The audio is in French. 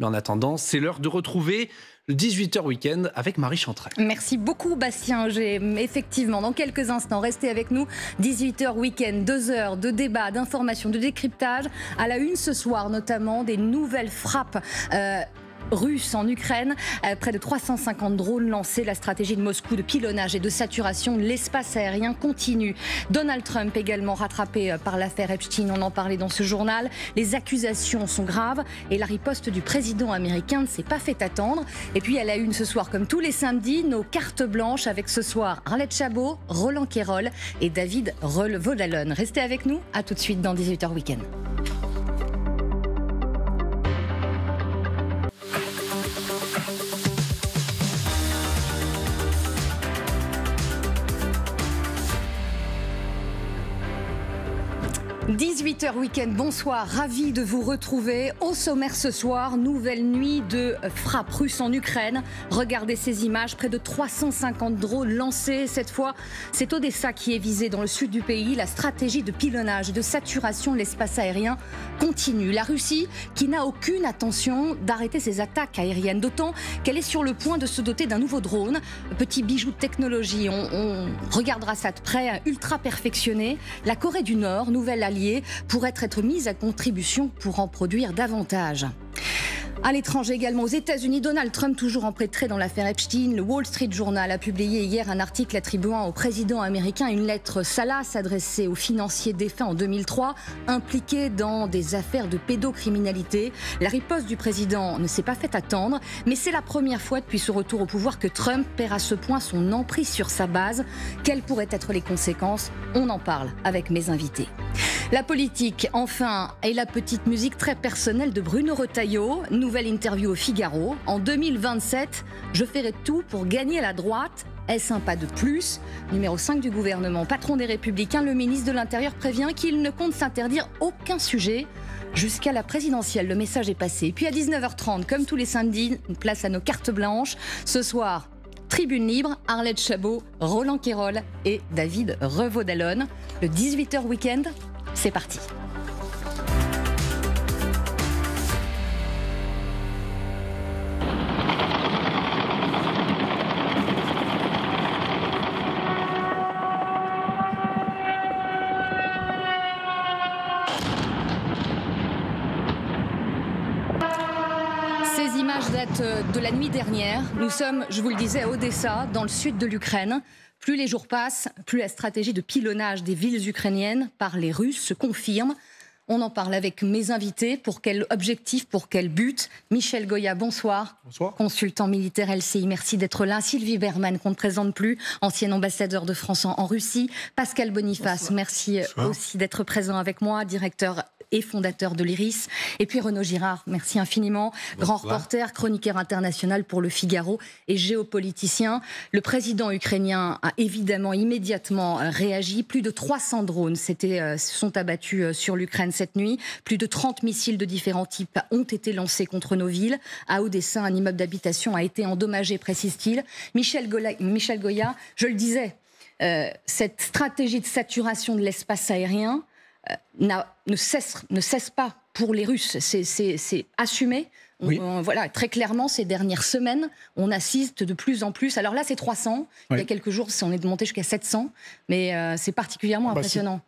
Mais en attendant, c'est l'heure de retrouver le 18h Week-end avec Marie Chantrel. Merci beaucoup Bastien Auger. Effectivement, dans quelques instants, restez avec nous. 18h Week-end, 2 heures de débat, d'information, de décryptage. À la une ce soir, notamment des nouvelles frappes russes en Ukraine. Près de 350 drones lancés. La stratégie de Moscou de pilonnage et de saturation de l'espace aérien continue. Donald Trump également rattrapé par l'affaire Epstein. On en parlait dans ce journal. Les accusations sont graves et la riposte du président américain ne s'est pas fait attendre. Et puis à la une ce soir, comme tous les samedis, nos cartes blanches avec ce soir Arlette Chabot, Roland Quérol et David Vodalone. Restez avec nous. À tout de suite dans 18h Week-end. « 18h Week-end, bonsoir, ravi de vous retrouver. Au sommaire ce soir, nouvelle nuit de frappe russe en Ukraine. Regardez ces images, près de 350 drones lancés. Cette fois, c'est Odessa qui est visée dans le sud du pays. La stratégie de pilonnage et de saturation de l'espace aérien continue. La Russie qui n'a aucune intention d'arrêter ses attaques aériennes, d'autant qu'elle est sur le point de se doter d'un nouveau drone. Petit bijou de technologie, on regardera ça de près, ultra perfectionné. La Corée du Nord, nouvelle alliée, pourrait être mise à contribution pour en produire davantage. À l'étranger également, aux États-Unis, Donald Trump toujours empêtré dans l'affaire Epstein. Le Wall Street Journal a publié hier un article attribuant au président américain une lettre salace adressée aux financiers défunts en 2003, impliqués dans des affaires de pédocriminalité. La riposte du président ne s'est pas fait attendre, mais c'est la première fois depuis son retour au pouvoir que Trump perd à ce point son emprise sur sa base. Quelles pourraient être les conséquences? On en parle avec mes invités. La politique, enfin, et la petite musique très personnelle de Bruno Retailleau. Nouvelle interview au Figaro. En 2027, je ferai tout pour gagner la droite. Est-ce un pas de plus? Numéro 5 du gouvernement, patron des Républicains, le ministre de l'Intérieur prévient qu'il ne compte s'interdire aucun sujet jusqu'à la présidentielle. Le message est passé. Et puis à 19h30, comme tous les samedis, place à nos cartes blanches. Ce soir, Tribune libre, Arlette Chabot, Roland Quérol et David Vodalone. Le 18h Week-end, c'est parti. Ces images datent de la nuit dernière. Nous sommes, je vous le disais, à Odessa, dans le sud de l'Ukraine. Plus les jours passent, plus la stratégie de pilonnage des villes ukrainiennes par les Russes se confirme. On en parle avec mes invités. Pour quel objectif, pour quel but? Michel Goya, bonsoir. Bonsoir. Consultant militaire LCI, merci d'être là. Sylvie Berman, qu'on ne présente plus, ancien ambassadeur de France en Russie. Pascal Boniface, bonsoir. Merci bonsoir. Aussi d'être présent avec moi, directeur et fondateur de l'IRIS. Et puis Renaud Girard, merci infiniment. Bonsoir. Grand reporter, chroniqueur international pour Le Figaro et géopoliticien. Le président ukrainien a évidemment immédiatement réagi. Plus de 300 drones sont abattus sur l'Ukraine cette nuit. Plus de 30 missiles de différents types ont été lancés contre nos villes. À Odessa, un immeuble d'habitation a été endommagé, précise-t-il. Michel Goya, je le disais, cette stratégie de saturation de l'espace aérien ne cesse pas pour les Russes. C'est assumé. Oui. Voilà, très clairement, ces dernières semaines, on assiste de plus en plus. Alors là, c'est 300. Oui. Il y a quelques jours, on est monté jusqu'à 700. Mais c'est particulièrement impressionnant.